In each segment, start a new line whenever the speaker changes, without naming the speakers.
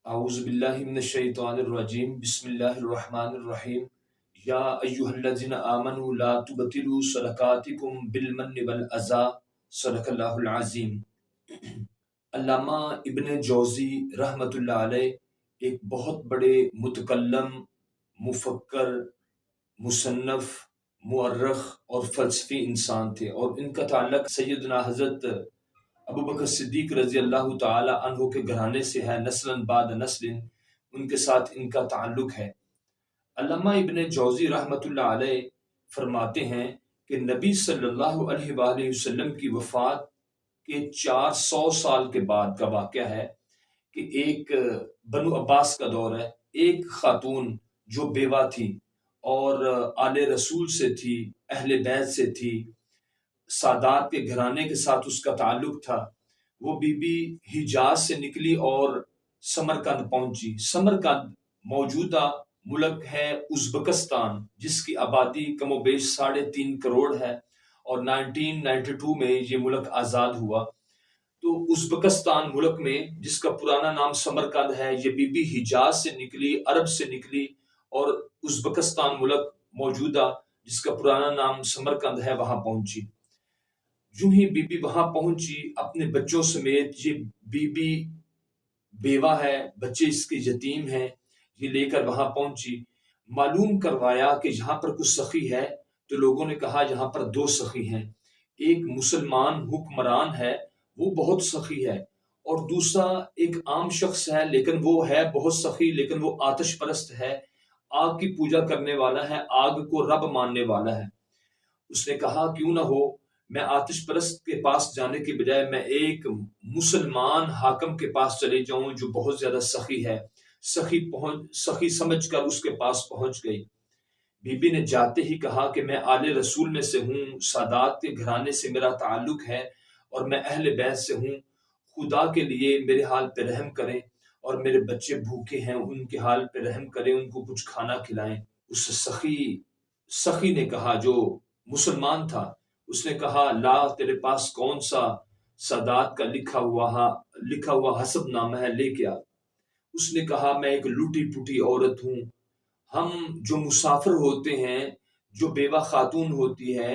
اعوذ باللہ من الشیطان الرجیم بسم اللہ الرحمن الرحیم یا ایہا الذین آمنوا لا تبطلوا صدقاتکم بالمن والاذی صدق اللہ العظیم۔ علامہ ابن جوزی رحمۃ اللہ علیہ ایک بہت بڑے متکلم، مفکر، مصنف، مورخ اور فلسفی انسان تھے، اور ان کا تعلق سیدنا حضرت ابو بکر صدیق رضی اللہ تعالی عنہ کے گھرانے سے ہے، نسلاً بعد نسل ان کے ساتھ ان کا تعلق ہے۔ علامہ ابن جوزی رحمۃ اللہ علیہ فرماتے ہیں کہ نبی صلی اللہ علیہ وآلہ وسلم کی وفات کے 400 سال کے بعد کا واقعہ ہے کہ ایک بنو عباس کا دور ہے، ایک خاتون جو بیوہ تھی اور آل رسول سے تھی، اہل بیت سے تھی، سادات کے گھرانے کے ساتھ اس کا تعلق تھا، وہ بی بی حجاز سے نکلی اور سمرقند پہنچی۔ سمرقند موجودہ ملک ہے ازبکستان، جس کی آبادی کم و بیش 3.5 کروڑ ہے، اور 1992 میں یہ ملک آزاد ہوا۔ تو ازبکستان ملک میں، جس کا پرانا نام سمرقند ہے، یہ بی بی حجاز سے نکلی، عرب سے نکلی، اور ازبکستان ملک موجودہ جس کا پرانا نام سمرقند ہے وہاں پہنچی۔ جو ہی بی بی وہاں پہنچی اپنے بچوں سمیت، یہ بی بی بیوہ ہے، بچے اس کے یتیم ہیں، یہ لے کر وہاں پہنچی۔ معلوم کروایا کہ یہاں پر کچھ سخی ہے، تو لوگوں نے کہا یہاں پر 2 سخی ہیں، ایک مسلمان حکمران ہے وہ بہت سخی ہے، اور دوسرا ایک عام شخص ہے لیکن وہ ہے بہت سخی، لیکن وہ آتش پرست ہے، آگ کی پوجا کرنے والا ہے، آگ کو رب ماننے والا ہے۔ اس نے کہا کیوں نہ ہو، میں آتش پرست کے پاس جانے کے بجائے میں ایک مسلمان حاکم کے پاس چلے جاؤں جو بہت زیادہ سخی ہے۔ سخی سمجھ کر اس کے پاس پہنچ گئی۔ بی بی نے جاتے ہی کہا کہ میں آل رسول میں سے ہوں، سادات کے گھرانے سے میرا تعلق ہے، اور میں اہل بیت سے ہوں، خدا کے لیے میرے حال پہ رحم کریں، اور میرے بچے بھوکے ہیں ان کے حال پہ رحم کریں، ان کو کچھ کھانا کھلائیں۔ اس سخی نے کہا، جو مسلمان تھا، اس نے کہا لا، تیرے پاس کون سا سادات کا لکھا ہوا حسب نامہ ہے، لے کے آ۔ اس نے کہا میں ایک لوٹی پوٹی عورت ہوں، ہم جو مسافر ہوتے ہیں، جو بیوہ خاتون ہوتی ہے،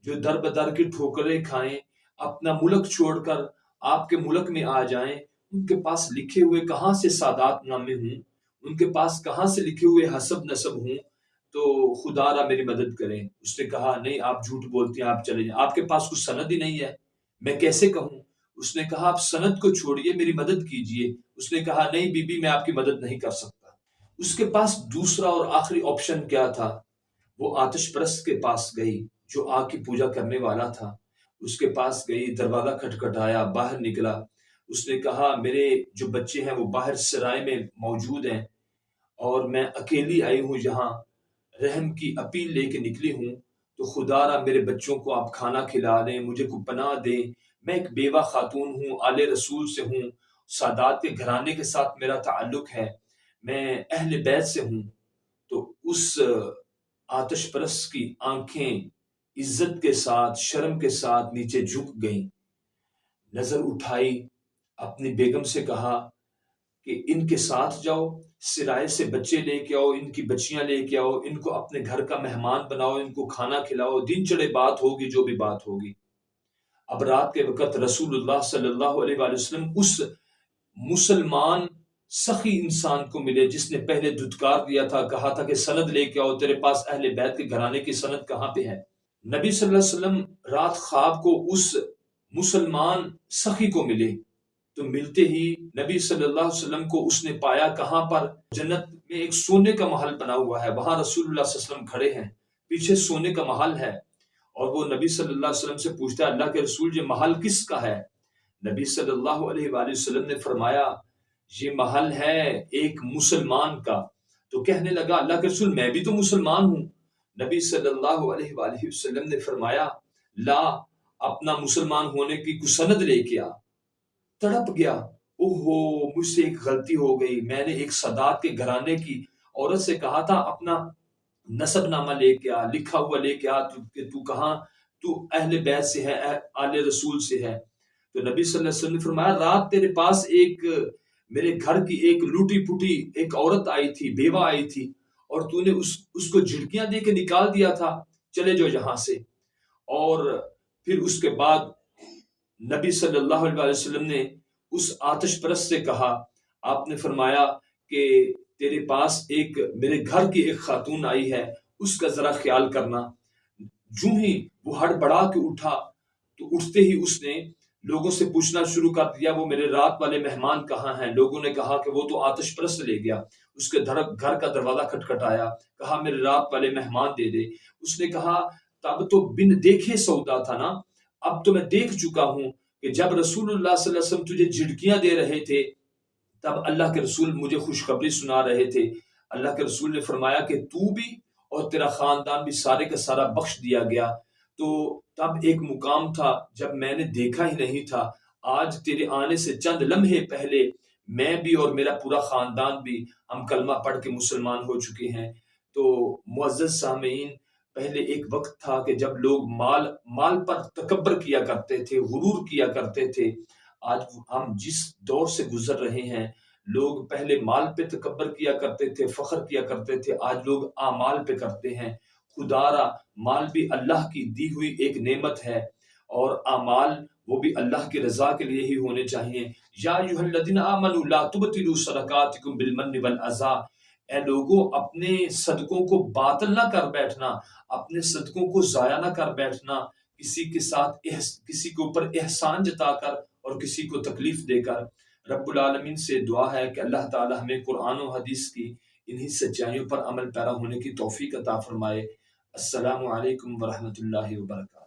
جو در بدر کی ٹھوکریں کھائیں، اپنا ملک چھوڑ کر آپ کے ملک میں آ جائیں، ان کے پاس لکھے ہوئے کہاں سے سادات نامے ہوں، ان کے پاس کہاں سے لکھے ہوئے حسب نسب ہوں، تو خدا را میری مدد کریں۔ اس نے کہا نہیں، آپ جھوٹ بولتے ہیں، آپ چلے جائیں، آپ کے پاس کچھ سند ہی نہیں ہے، میں کیسے کہوں؟ اس نے کہا آپ سند کو چھوڑیے، میری مدد کیجئے۔ اس نے کہا نہیں بی بی، میں آپ کی مدد نہیں کر سکتا۔ اس کے پاس دوسرا اور آخری آپشن کیا تھا؟ وہ آتش پرست کے پاس گئی جو آگ کی پوجا کرنے والا تھا۔ اس کے پاس گئی، دروازہ کھٹکھٹایا، باہر نکلا۔ اس نے کہا میرے جو بچے ہیں وہ باہر سرائے میں موجود ہیں، اور میں اکیلی آئی ہوں یہاں، رحم کی اپیل لے کے نکلی ہوں، تو خدا را میرے بچوں کو آپ کھانا کھلا دیں، مجھے کو پناہ دیں، میں ایک بیوہ خاتون ہوں، آل رسول سے ہوں، سادات کے گھرانے کے ساتھ میرا تعلق ہے، میں اہل بیت سے ہوں۔ تو اس آتش پرست کی آنکھیں عزت کے ساتھ، شرم کے ساتھ نیچے جھک گئیں، نظر اٹھائی، اپنی بیگم سے کہا کہ ان کے ساتھ جاؤ، سرائے سے بچے لے کے آؤ، ان کی بچیاں لے کے آؤ، ان کو اپنے گھر کا مہمان بناؤ، ان کو کھانا کھلاؤ، دن چڑھے بات ہوگی جو بھی بات ہوگی۔ اب رات کے وقت رسول اللہ صلی اللہ علیہ وآلہ وسلم اس مسلمان سخی انسان کو ملے جس نے پہلے دھتکار دیا تھا، کہا تھا کہ سند لے کے آؤ، تیرے پاس اہل بیت کے گھرانے کی سند کہاں پہ ہے؟ نبی صلی اللہ علیہ وسلم رات خواب کو اس مسلمان سخی کو ملے، تو ملتے ہی نبی صلی اللہ علیہ وسلم کو اس نے پایا کہاں پر؟ جنت میں ایک سونے کا محل بنا ہوا ہے، وہاں رسول اللہ صلی اللہ علیہ وسلم کھڑے ہیں، پیچھے سونے کا محل ہے، اور وہ نبی صلی اللہ علیہ وسلم سے پوچھتا ہے اللہ کے رسول یہ محل کس کا ہے؟ نبی صلی اللہ علیہ وآلہ وسلم نے فرمایا یہ محل ہے ایک مسلمان کا۔ تو کہنے لگا اللہ کے رسول میں بھی تو مسلمان ہوں۔ نبی صلی اللہ علیہ وآلہ وسلم نے فرمایا لا، اپنا مسلمان ہونے کی کوئی سند لے کے آ۔ تڑپ گیا، اوہو مجھ سے ایک غلطی ہو گئی، میں نے ایک سادات کے گھرانے کی عورت سے کہا تھا اپنا نسب نامہ لے کے آ، لکھا ہوا لے کے آ، کہ تو کہاں، تو اہل بیت سے ہے، آل رسول سے ہے۔ تو نبی صلی اللہ علیہ وسلم نے فرمایا رات تیرے پاس ایک میرے گھر کی ایک لوٹی پھوٹی ایک عورت آئی تھی، بیوہ آئی تھی، اور تو نے اس کو جھڑکیاں دے کے نکال دیا تھا، چلے جاؤ یہاں سے۔ اور پھر اس کے بعد نبی صلی اللہ علیہ وسلم نے اس آتش پرست سے کہا، آپ نے فرمایا کہ تیرے پاس ایک میرے گھر کی ایک خاتون آئی ہے، اس کا ذرا خیال کرنا۔ جو ہی وہ ہڑبڑا کے اٹھا تو اٹھتے ہی اس نے لوگوں سے پوچھنا شروع کر دیا، وہ میرے رات والے مہمان کہاں ہیں؟ لوگوں نے کہا کہ وہ تو آتش پرست لے گیا۔ اس کے گھر کا دروازہ کھٹکھٹایا، کہا میرے رات والے مہمان دے دے۔ اس نے کہا تب تو بن دیکھے سودا تھا نا، اب تو میں دیکھ چکا ہوں کہ جب رسول اللہ صلی اللہ علیہ وسلم تجھے جھڑکیاں دے رہے تھے تب اللہ کے رسول مجھے خوشخبری سنا رہے تھے۔ اللہ کے رسول نے فرمایا کہ تو بھی اور تیرا خاندان بھی سارے کا سارا بخش دیا گیا۔ تو تب ایک مقام تھا جب میں نے دیکھا ہی نہیں تھا، آج تیرے آنے سے چند لمحے پہلے میں بھی اور میرا پورا خاندان بھی ہم کلمہ پڑھ کے مسلمان ہو چکے ہیں۔ تو معزز سامعین، پہلے ایک وقت تھا کہ جب لوگ مال پر تکبر کیا کرتے تھے، غرور کیا کرتے تھے۔ آج ہم جس دور سے گزر رہے ہیں، لوگ پہلے مال پہ تکبر کیا کرتے تھے، فخر کیا کرتے تھے، آج لوگ اعمال پہ کرتے ہیں۔ خدارا مال بھی اللہ کی دی ہوئی ایک نعمت ہے، اور اعمال وہ بھی اللہ کی رضا کے لیے ہی ہونے چاہیے۔ یا ایھا الذین آمنوا لا تبطلوا صدقاتکم بالمن والأذی، اے لوگوں اپنے صدقوں کو باطل نہ کر بیٹھنا، اپنے صدقوں کو ضائع نہ کر بیٹھنا، کسی کے ساتھ کسی کے اوپر احسان جتا کر اور کسی کو تکلیف دے کر۔ رب العالمین سے دعا ہے کہ اللہ تعالی ہمیں قرآن و حدیث کی انہی سچائیوں پر عمل پیرا ہونے کی توفیق عطا فرمائے۔ السلام علیکم ورحمۃ اللہ وبرکاتہ۔